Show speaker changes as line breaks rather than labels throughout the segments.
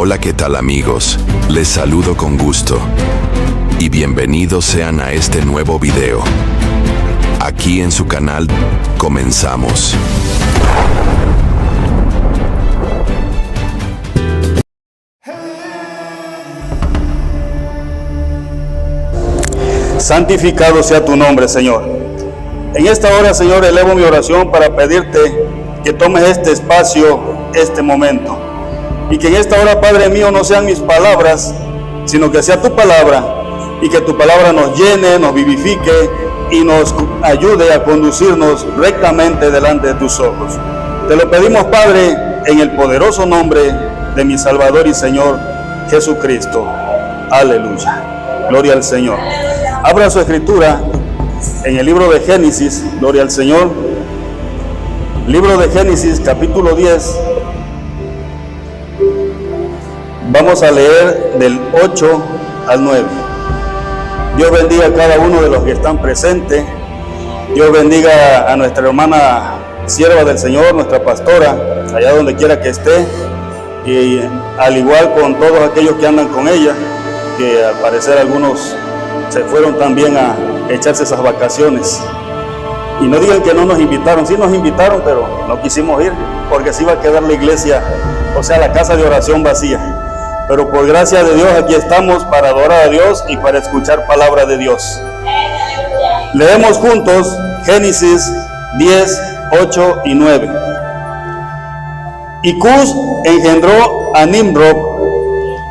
Hola, ¿qué tal amigos? Les saludo con gusto. Y bienvenidos sean a este nuevo video. Aquí en su canal, comenzamos.
Santificado sea tu nombre, Señor. En esta hora, Señor, elevo mi oración para pedirte que tomes este espacio, este momento. Y que en esta hora, Padre mío, no sean mis palabras, sino que sea tu palabra. Y que tu palabra nos llene, nos vivifique y nos ayude a conducirnos rectamente delante de tus ojos. Te lo pedimos, Padre, en el poderoso nombre de mi Salvador y Señor Jesucristo. Aleluya. Gloria al Señor. Abra su escritura en el libro de Génesis, gloria al Señor. Libro de Génesis, capítulo 10. Vamos a leer del 8 al 9. Dios bendiga a cada uno de los que están presentes. Dios bendiga a nuestra hermana sierva del Señor, nuestra pastora, allá donde quiera que esté. Y al igual con todos aquellos que andan con ella, que al parecer algunos se fueron también a echarse esas vacaciones. Y no digan que no nos invitaron, sí nos invitaron, pero no quisimos ir, porque se iba a quedar la iglesia, o sea, la casa de oración vacía. Pero por gracia de Dios aquí estamos para adorar a Dios y para escuchar palabra de Dios. Leemos juntos Génesis 10, 8 y 9. Y Cus engendró a Nimrod,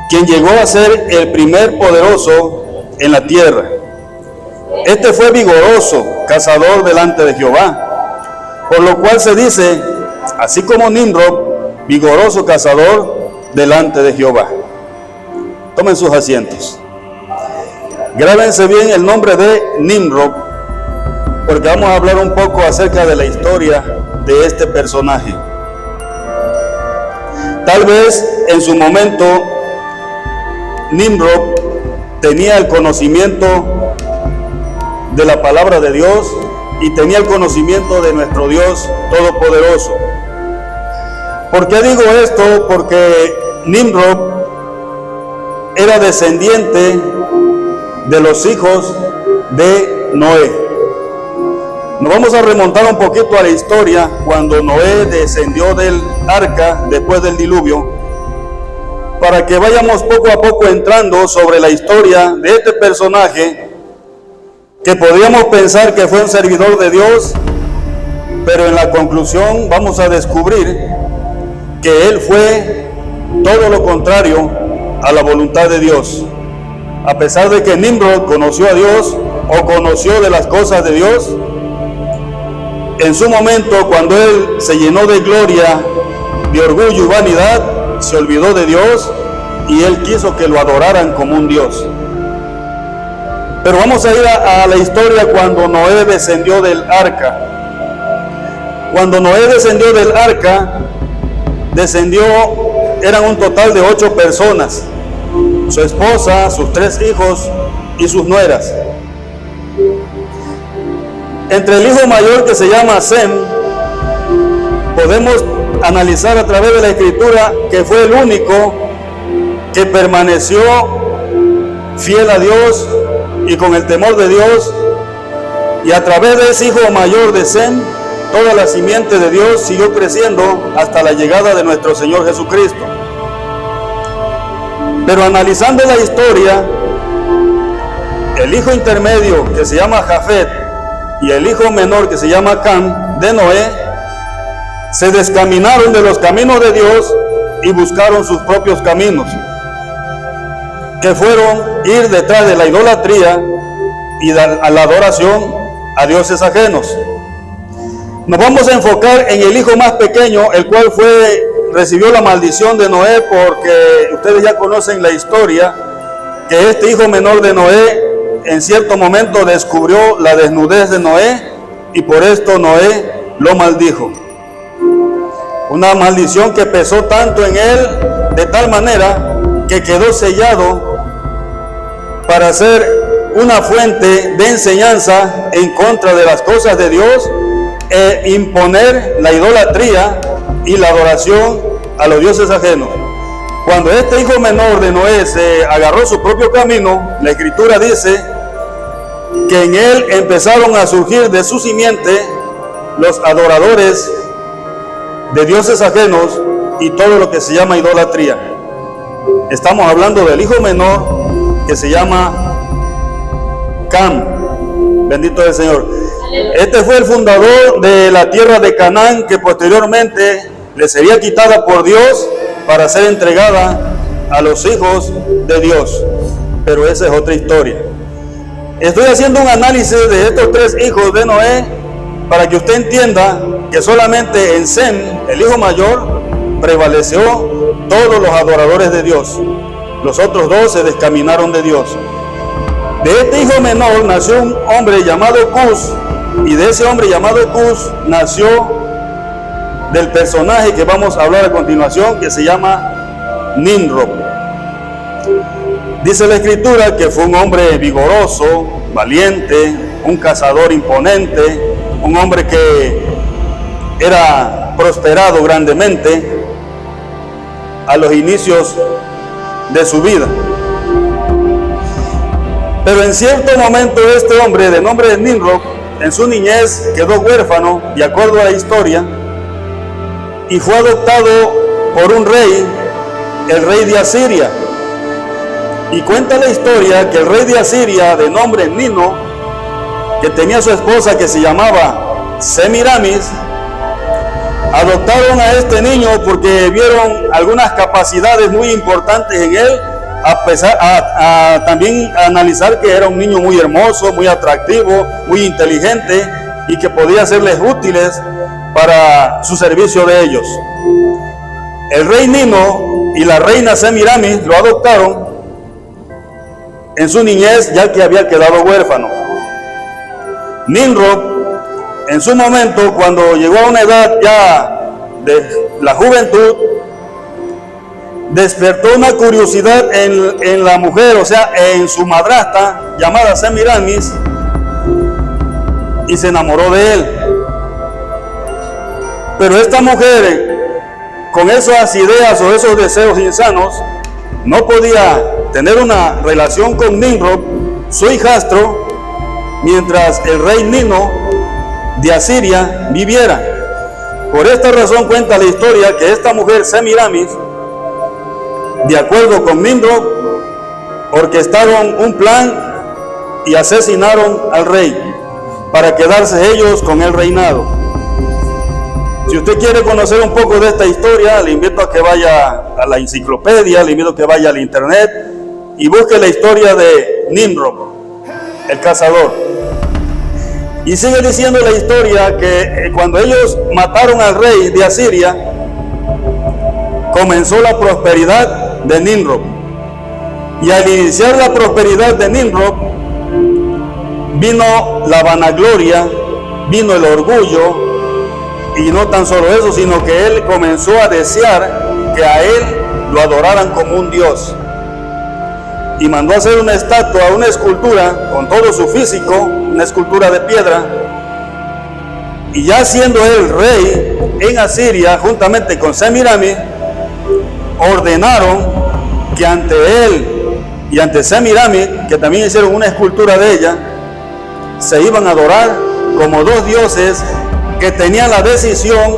quien llegó a ser el primer poderoso en la tierra. Este fue vigoroso, cazador delante de Jehová, por lo cual se dice, así como Nimrod, vigoroso cazador delante de Jehová. Tomen sus asientos. Grábense bien el nombre de Nimrod, porque vamos a hablar un poco acerca de la historia de este personaje. Tal vez en su momento Nimrod tenía el conocimiento de la palabra de Dios y tenía el conocimiento de nuestro Dios Todopoderoso. ¿Por qué digo esto? Porque Nimrod era descendiente de los hijos de Noé. Nos vamos a remontar un poquito a la historia cuando Noé descendió del arca después del diluvio, para que vayamos poco a poco entrando sobre la historia de este personaje que podríamos pensar que fue un servidor de Dios, pero en la conclusión vamos a descubrir que él fue todo lo contrario a la voluntad de Dios. A pesar de que Nimrod conoció a Dios o conoció de las cosas de Dios, en su momento cuando él se llenó de gloria, de orgullo y vanidad, se olvidó de Dios y él quiso que lo adoraran como un Dios. Pero vamos a ir a la historia cuando Noé descendió del arca. Cuando Noé descendió del arca, eran un total de 8 personas, su esposa, sus 3 hijos y sus nueras. Entre el hijo mayor, que se llama Sem, podemos analizar a través de la escritura que fue el único que permaneció fiel a Dios y con el temor de Dios, y a través de ese hijo mayor de Sem, toda la simiente de Dios siguió creciendo hasta la llegada de nuestro Señor Jesucristo. Pero analizando la historia, el hijo intermedio, que se llama Jafet, y el hijo menor, que se llama Cam, de Noé, se descaminaron de los caminos de Dios y buscaron sus propios caminos, que fueron ir detrás de la idolatría y a la adoración a dioses ajenos. Nos vamos a enfocar en el hijo más pequeño, el cual recibió la maldición de Noé, porque ustedes ya conocen la historia, que este hijo menor de Noé en cierto momento descubrió la desnudez de Noé y por esto Noé lo maldijo. Una maldición que pesó tanto en él, de tal manera que quedó sellado para ser una fuente de enseñanza en contra de las cosas de Dios e imponer la idolatría y la adoración a los dioses ajenos. Cuando este hijo menor de Noé se agarró su propio camino, la Escritura dice que en él empezaron a surgir de su simiente los adoradores de dioses ajenos y todo lo que se llama idolatría. Estamos hablando del hijo menor que se llama Cam. Bendito es el Señor. Este fue el fundador de la tierra de Canaán, que posteriormente le sería quitada por Dios para ser entregada a los hijos de Dios. Pero esa es otra historia. Estoy haciendo un análisis de estos tres hijos de Noé para que usted entienda que solamente en Sem, el hijo mayor, prevaleció todos los adoradores de Dios. Los otros dos se descaminaron de Dios. De este hijo menor nació un hombre llamado Cus, y de ese hombre llamado Cus nació del personaje que vamos a hablar a continuación, que se llama Nimrod. Dice la Escritura que fue un hombre vigoroso, valiente, un cazador imponente, un hombre que era prosperado grandemente a los inicios de su vida. Pero en cierto momento este hombre de nombre Nimrod, en su niñez quedó huérfano, de acuerdo a la historia, y fue adoptado por un rey, el rey de Asiria. Y cuenta la historia que el rey de Asiria, de nombre Nino, que tenía su esposa que se llamaba Semiramis, adoptaron a este niño porque vieron algunas capacidades muy importantes en él, también analizar que era un niño muy hermoso, muy atractivo, muy inteligente y que podía serles útiles para su servicio de ellos. El rey Nino y la reina Semiramis lo adoptaron en su niñez, ya que había quedado huérfano. Nimrod, en su momento, cuando llegó a una edad ya de la juventud, despertó una curiosidad en la mujer, o sea, en su madrastra, llamada Semiramis, y se enamoró de él. Pero esta mujer, con esas ideas o esos deseos insanos, no podía tener una relación con Nimrod, su hijastro, mientras el rey Nino de Asiria viviera. Por esta razón cuenta la historia que esta mujer Semiramis, de acuerdo con Nimrod, orquestaron un plan y asesinaron al rey para quedarse ellos con el reinado. Si usted quiere conocer un poco de esta historia, le invito a que vaya a la enciclopedia, le invito a que vaya al internet y busque la historia de Nimrod, el cazador. Y sigue diciendo la historia que cuando ellos mataron al rey de Asiria, comenzó la prosperidad de Nimrod. Y al iniciar la prosperidad de Nimrod, vino la vanagloria, vino el orgullo, y no tan solo eso, sino que él comenzó a desear que a él lo adoraran como un dios. Y mandó a hacer una estatua, una escultura con todo su físico, una escultura de piedra. Y ya siendo él rey en Asiria, juntamente con Semiramis, ordenaron que ante él y ante Semiramis, que también hicieron una escultura de ella, se iban a adorar como dos dioses que tenían la decisión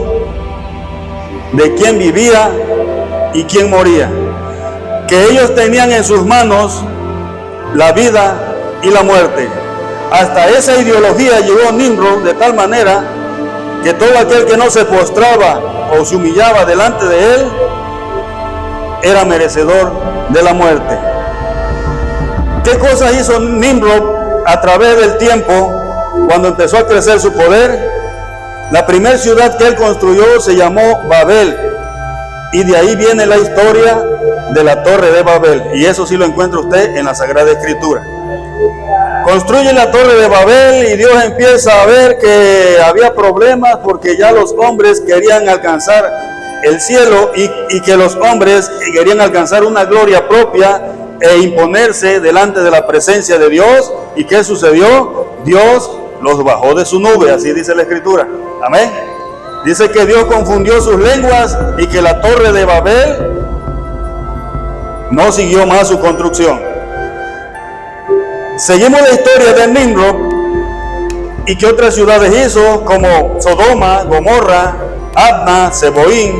de quién vivía y quién moría, que ellos tenían en sus manos la vida y la muerte. Hasta esa ideología llegó Nimrod, de tal manera que todo aquel que no se postraba o se humillaba delante de él era merecedor de la muerte. ¿Qué cosas hizo Nimrod a través del tiempo cuando empezó a crecer su poder? La primera ciudad que él construyó se llamó Babel, y de ahí viene la historia de la Torre de Babel, y eso sí lo encuentra usted en la Sagrada Escritura. Construye la Torre de Babel y Dios empieza a ver que había problemas porque ya los hombres querían alcanzar el cielo y que los hombres querían alcanzar una gloria propia e imponerse delante de la presencia de Dios. ¿Y qué sucedió? Dios los bajó de su nube, así dice la Escritura. Amén. Dice que Dios confundió sus lenguas y que la Torre de Babel no siguió más su construcción. Seguimos la historia de Nimrod y que otras ciudades hizo, como Sodoma, Gomorra, Adma, Seboín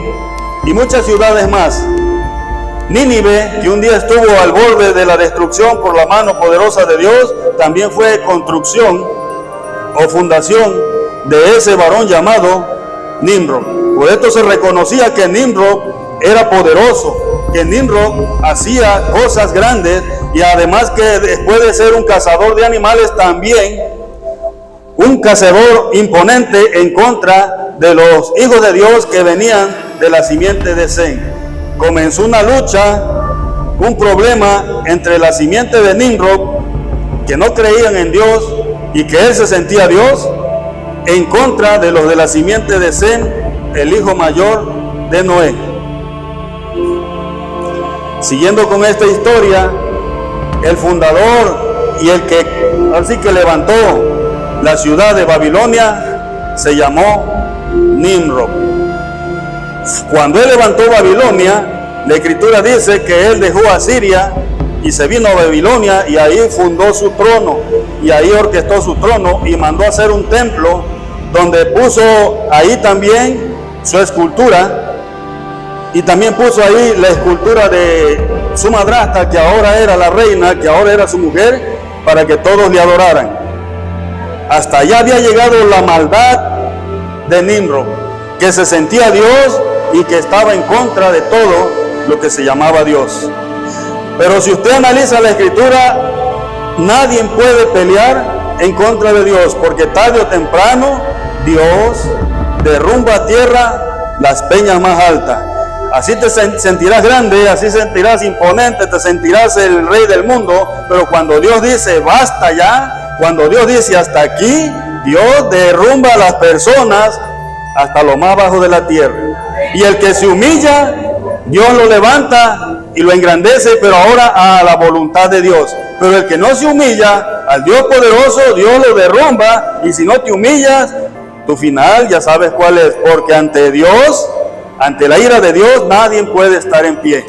y muchas ciudades más. Nínive, que un día estuvo al borde de la destrucción por la mano poderosa de Dios, también fue construcción o fundación de ese varón llamado Nimrod. Por esto se reconocía que Nimrod era poderoso, que Nimrod hacía cosas grandes y además que después de ser un cazador de animales, también un cazador imponente en contra de los hijos de Dios que venían de la simiente de Sem. Comenzó una lucha, un problema entre la simiente de Nimrod, que no creían en Dios y que él se sentía Dios, en contra de los de la simiente de Sem, el hijo mayor de Noé. Siguiendo con esta historia, el fundador y el que así que levantó la ciudad de Babilonia se llamó Nimrod. Cuando él levantó Babilonia, la escritura dice que él dejó a Siria y se vino a Babilonia y ahí fundó su trono y ahí orquestó su trono y mandó a hacer un templo donde puso ahí también su escultura y también puso ahí la escultura de su madrastra, que ahora era la reina, que ahora era su mujer, para que todos le adoraran. Hasta allá había llegado la maldad de Nimrod, que se sentía Dios y que estaba en contra de todo lo que se llamaba Dios. Pero si usted analiza la escritura, nadie puede pelear en contra de Dios, porque tarde o temprano Dios derrumba a tierra las peñas más altas. Así te sentirás grande, así sentirás imponente, te sentirás el rey del mundo, pero cuando Dios dice basta ya, cuando Dios dice hasta aquí, Dios derrumba a las personas hasta lo más bajo de la tierra. Y el que se humilla, Dios lo levanta y lo engrandece, pero ahora a la voluntad de Dios. Pero el que no se humilla, al Dios poderoso, Dios lo derrumba, y si no te humillas, tu final ya sabes cuál es, porque ante Dios, ante la ira de Dios, nadie puede estar en pie.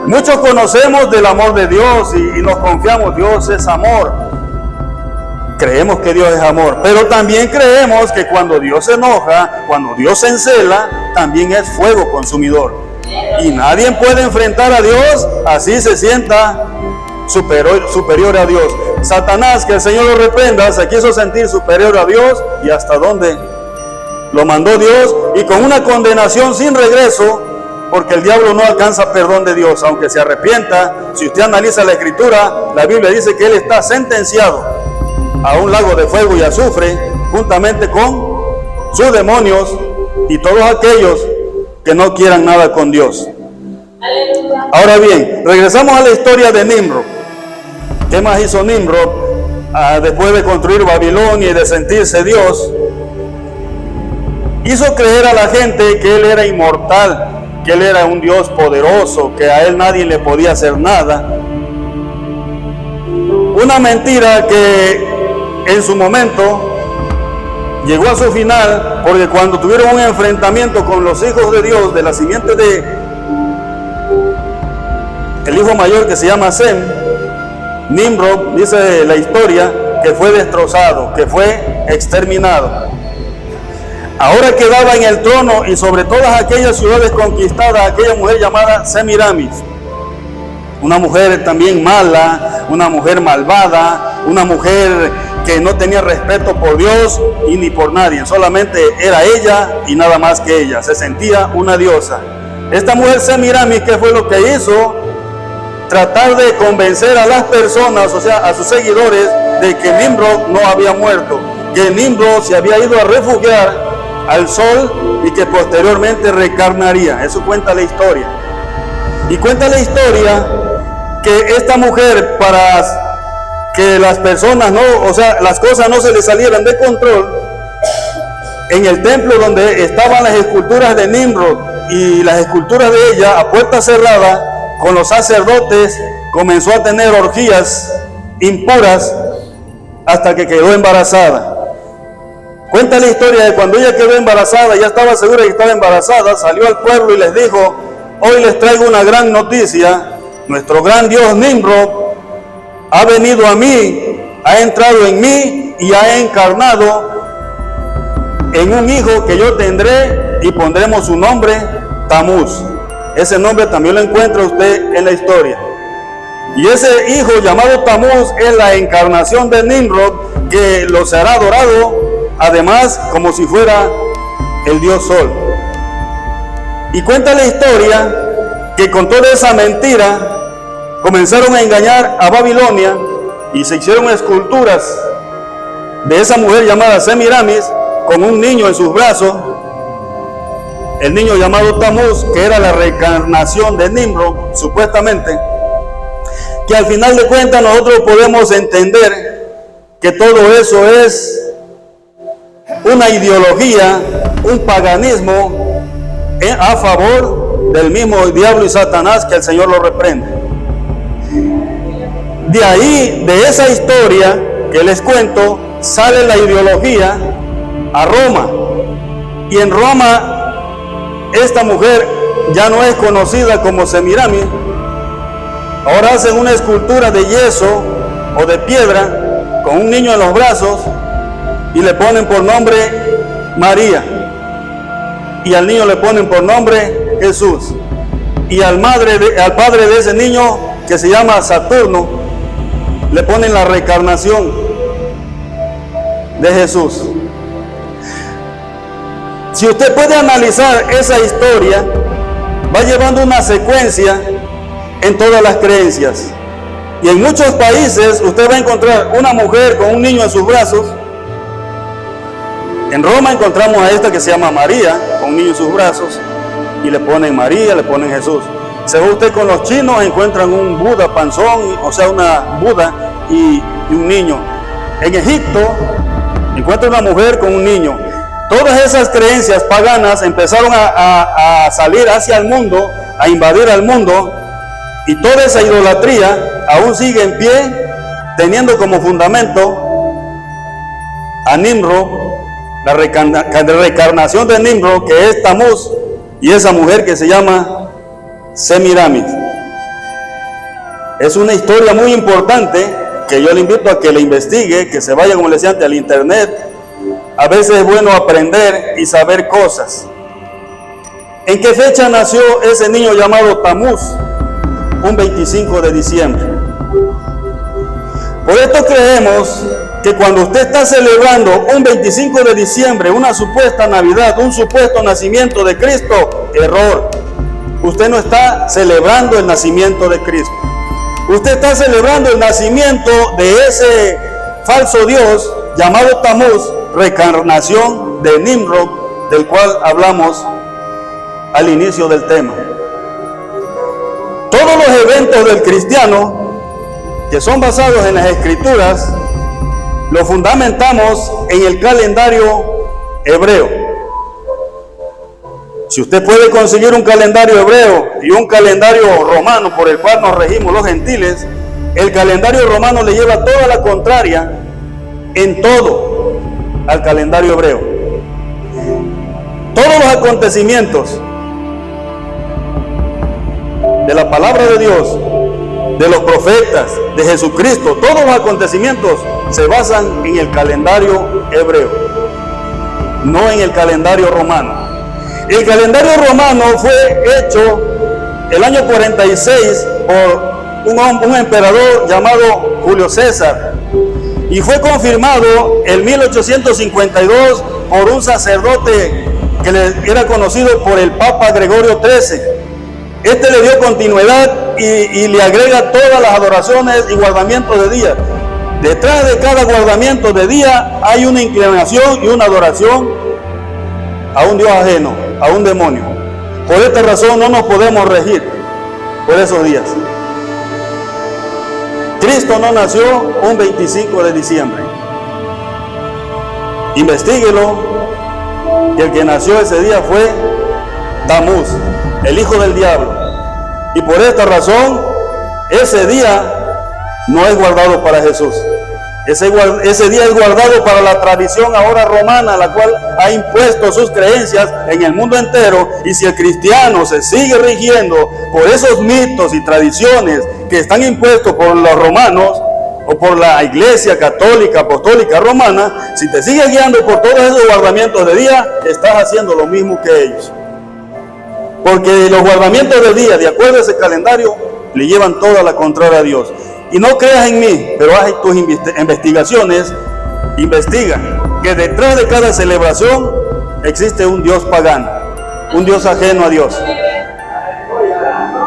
Muchos conocemos del amor de Dios y nos confiamos, Dios es amor. Creemos que Dios es amor, pero también creemos que cuando Dios se enoja, cuando Dios se encela, también es fuego consumidor. Y nadie puede enfrentar a Dios, así se sienta superior a Dios. Satanás, que el Señor lo reprenda, se quiso sentir superior a Dios, y hasta dónde lo mandó Dios, y con una condenación sin regreso, porque el diablo no alcanza perdón de Dios, aunque se arrepienta. Si usted analiza la escritura, la Biblia dice que él está sentenciado a un lago de fuego y azufre, juntamente con sus demonios y todos aquellos que no quieran nada con Dios. Ahora bien, regresamos a la historia de Nimrod. ¿Qué más hizo Nimrod después de construir Babilonia y de sentirse Dios? Hizo creer a la gente que él era inmortal, que él era un Dios poderoso, que a él nadie le podía hacer nada. Una mentira que en su momento llegó a su final, porque cuando tuvieron un enfrentamiento con los hijos de Dios, de la simiente de el hijo mayor que se llama Sem, Nimrod, dice la historia, que fue destrozado, que fue exterminado. Ahora quedaba en el trono y sobre todas aquellas ciudades conquistadas aquella mujer llamada Semiramis, una mujer también mala, una mujer malvada, una mujer que no tenía respeto por Dios y ni por nadie, solamente era ella y nada más que ella, se sentía una diosa. Esta mujer Semiramis, ¿qué fue lo que hizo? Tratar de convencer a las personas, o sea, a sus seguidores, de que Nimrod no había muerto, que Nimrod se había ido a refugiar al sol y que posteriormente reencarnaría. Eso cuenta la historia. Y cuenta la historia que esta mujer, para que las personas no, o sea, las cosas no se le salieran de control, en el templo donde estaban las esculturas de Nimrod y las esculturas de ella a puerta cerrada, con los sacerdotes comenzó a tener orgías impuras hasta que quedó embarazada. Cuenta la historia de cuando ella quedó embarazada, ya estaba segura de que estaba embarazada, salió al pueblo y les dijo: hoy les traigo una gran noticia. Nuestro gran Dios Nimrod ha venido a mí, ha entrado en mí y ha encarnado en un hijo que yo tendré y pondremos su nombre Tamuz. Ese nombre también lo encuentra usted en la historia. Y ese hijo llamado Tamuz es la encarnación de Nimrod, que lo será adorado, además, como si fuera el dios Sol. Y cuenta la historia que con toda esa mentira comenzaron a engañar a Babilonia y se hicieron esculturas de esa mujer llamada Semiramis con un niño en sus brazos, el niño llamado Tamuz, que era la reencarnación de Nimrod, supuestamente, que al final de cuentas nosotros podemos entender que todo eso es una ideología, un paganismo a favor del mismo diablo y Satanás, que el Señor lo reprende. De ahí, de esa historia que les cuento, sale la ideología a Roma. Y en Roma, esta mujer ya no es conocida como Semiramis. Ahora hacen una escultura de yeso o de piedra con un niño en los brazos y le ponen por nombre María. Y al niño le ponen por nombre Jesús. Y al padre de ese niño, que se llama Saturno, le ponen la reencarnación de Jesús. Si usted puede analizar esa historia, va llevando una secuencia en todas las creencias. Y en muchos países usted va a encontrar una mujer con un niño en sus brazos. En Roma encontramos a esta que se llama María, con un niño en sus brazos, y le ponen María, le ponen Jesús. Se va usted con los chinos, encuentran un Buda panzón, o sea, una Buda y un niño. En Egipto encuentra una mujer con un niño. Todas esas creencias paganas empezaron a salir hacia el mundo, a invadir al mundo, y toda esa idolatría aún sigue en pie, teniendo como fundamento a Nimrod, la reencarnación de Nimrod, que es Tamuz, y esa mujer que se llama Semiramis. Es una historia muy importante que yo le invito a que la investigue, que se vaya, como le decía antes, al internet. A veces es bueno aprender y saber cosas. ¿En qué fecha nació ese niño llamado Tamuz? Un 25 de diciembre. Por esto creemos que cuando usted está celebrando un 25 de diciembre, una supuesta Navidad, un supuesto nacimiento de Cristo, error. Usted no está celebrando el nacimiento de Cristo. Usted está celebrando el nacimiento de ese falso Dios llamado Tamuz, reencarnación de Nimrod, del cual hablamos al inicio del tema. Todos los eventos del cristiano que son basados en las Escrituras, lo fundamentamos en el calendario hebreo. Si usted puede conseguir un calendario hebreo y un calendario romano por el cual nos regimos los gentiles, el calendario romano le lleva toda la contraria en todo al calendario hebreo. Todos los acontecimientos de la palabra de Dios, de los profetas, de Jesucristo, todos los acontecimientos se basan en el calendario hebreo, no en el calendario romano. El calendario romano fue hecho el año 46 por un emperador llamado Julio César y fue confirmado en 1852 por un sacerdote que era conocido por el Papa Gregorio XIII. Este le dio continuidad y le agrega todas las adoraciones y guardamientos de día. Detrás de cada guardamiento de día hay una inclinación y una adoración a un Dios ajeno, a un demonio. Por esta razón no nos podemos regir por esos días. Cristo no nació un 25 de diciembre. Investíguelo, que el que nació ese día fue Tamuz, el hijo del diablo. Y por esta razón, ese día no es guardado para Jesús. Ese día es guardado para la tradición ahora romana, la cual ha impuesto sus creencias en el mundo entero. Y si el cristiano se sigue rigiendo por esos mitos y tradiciones que están impuestos por los romanos o por la Iglesia Católica Apostólica Romana, si te sigues guiando por todos esos guardamientos de día, estás haciendo lo mismo que ellos. Porque los guardamientos de día, de acuerdo a ese calendario, le llevan toda la contraria a Dios. Y no creas en mí, pero haz tus investigaciones. Investiga que detrás de cada celebración existe un Dios pagano, un Dios ajeno a Dios.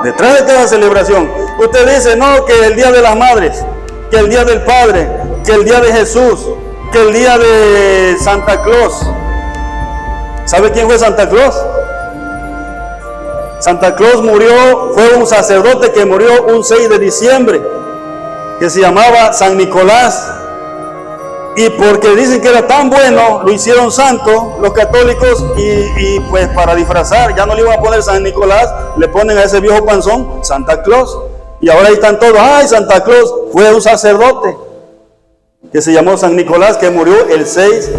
Detrás de cada celebración, usted dice, no, que el Día de las Madres, que el Día del Padre, que el Día de Jesús, que el Día de Santa Claus. ¿Sabe quién fue Santa Claus? Santa Claus murió, fue un sacerdote que murió un 6 de diciembre, que se llamaba San Nicolás, y porque dicen que era tan bueno, lo hicieron santo los católicos, y pues para disfrazar, ya no le iban a poner San Nicolás, le ponen a ese viejo panzón Santa Claus, y ahora ahí están todos, ay, Santa Claus fue un sacerdote que se llamó San Nicolás, que murió el 6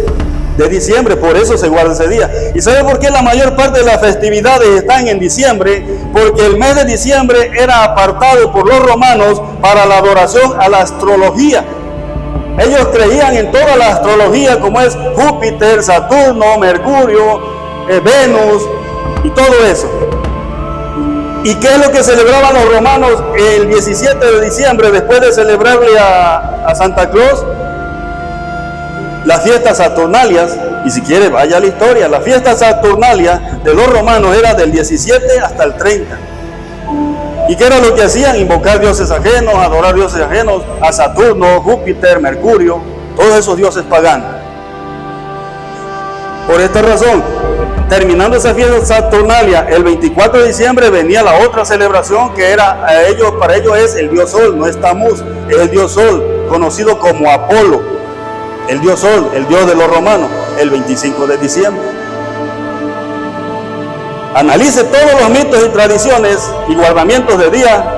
de diciembre, por eso se guarda ese día. ¿Y sabe por qué la mayor parte de las festividades están en diciembre? Porque el mes de diciembre era apartado por los romanos para la adoración a la astrología. Ellos creían en toda la astrología, como es Júpiter, Saturno, Mercurio, Venus y todo eso. ¿Y qué es lo que celebraban los romanos el 17 de diciembre después de celebrarle a Santa Claus? Las fiestas saturnalias, y si quiere vaya a la historia, las fiestas saturnalias de los romanos era del 17 hasta el 30. ¿Y qué era lo que hacían? Invocar dioses ajenos, adorar dioses ajenos, a Saturno, Júpiter, Mercurio, todos esos dioses paganos. Por esta razón, terminando esa fiesta saturnalia, el 24 de diciembre venía la otra celebración que era para ellos es el dios Sol, no es Tamuz, es el dios Sol, conocido como Apolo. El dios Sol, el dios de los romanos, el 25 de diciembre. Analice todos los mitos y tradiciones y guardamientos de día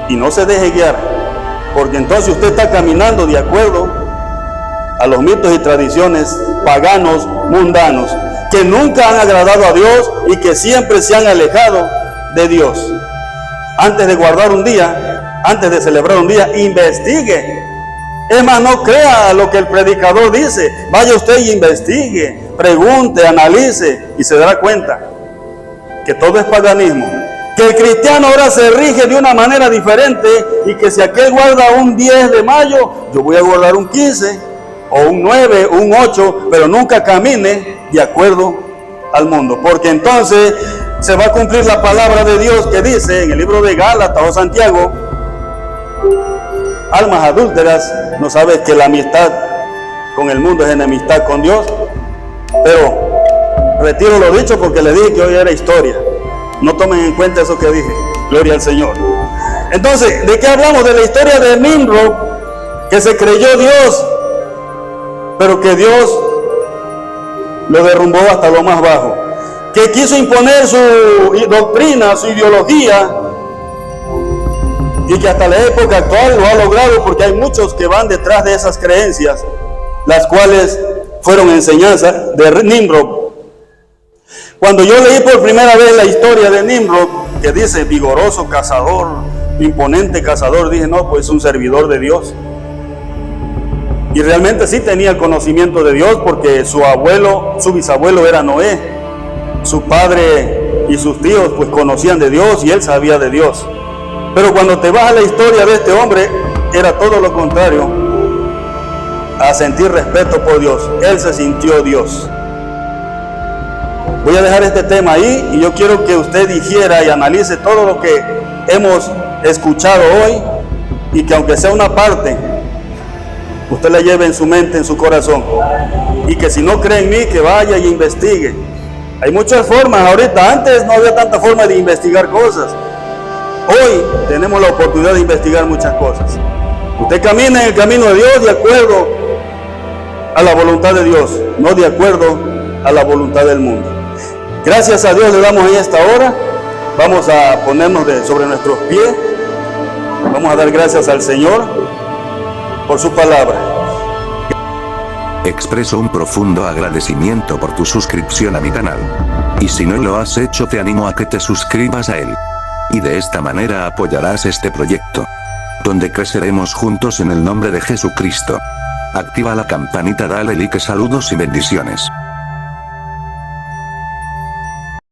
y no se deje guiar, porque entonces usted está caminando de acuerdo a los mitos y tradiciones paganos, mundanos, que nunca han agradado a Dios y que siempre se han alejado de Dios. Antes de guardar un día, antes de celebrar un día, investigue. Es más, no crea lo que el predicador dice. Vaya usted y investigue, pregunte, analice y se dará cuenta que todo es paganismo. Que el cristiano ahora se rige de una manera diferente y que si aquel guarda un 10 de mayo, yo voy a guardar un 15 o un 9, un 8, pero nunca camine de acuerdo al mundo. Porque entonces se va a cumplir la palabra de Dios que dice en el libro de Gálatas o Santiago: almas adúlteras, no sabes que la amistad con el mundo es enemistad con Dios. Pero retiro lo dicho porque le dije que hoy era historia. No tomen en cuenta eso que dije. Gloria al Señor. Entonces, ¿de qué hablamos? De la historia de Nimrod, que se creyó Dios, pero que Dios lo derrumbó hasta lo más bajo. Que quiso imponer su doctrina, su ideología, y que hasta la época actual lo ha logrado, porque hay muchos que van detrás de esas creencias, las cuales fueron enseñanza de Nimrod. Cuando yo leí por primera vez la historia de Nimrod, que dice vigoroso cazador, imponente cazador, dije, no, pues es un servidor de Dios. Y realmente sí tenía el conocimiento de Dios, porque su bisabuelo era Noé. Su padre y sus tíos pues conocían de Dios y él sabía de Dios. Pero cuando te vas a la historia de este hombre, era todo lo contrario a sentir respeto por Dios. Él se sintió Dios. Voy a dejar este tema ahí y yo quiero que usted digiera y analice todo lo que hemos escuchado hoy, y que aunque sea una parte, usted la lleve en su mente, en su corazón, y que si no cree en mí, que vaya y investigue. Hay muchas formas ahorita. Antes no había tanta forma de investigar cosas. Hoy tenemos la oportunidad de investigar muchas cosas. Usted camina en el camino de Dios de acuerdo a la voluntad de Dios, no de acuerdo a la voluntad del mundo. Gracias a Dios le damos en esta hora. Vamos a ponernos sobre nuestros pies. Vamos a dar gracias al Señor. por su palabra.
Expreso un profundo agradecimiento por tu suscripción a mi canal. Y si no lo has hecho, te animo a que te suscribas a él. Y de esta manera apoyarás este proyecto, donde creceremos juntos en el nombre de Jesucristo. Activa la campanita, dale like, saludos y bendiciones.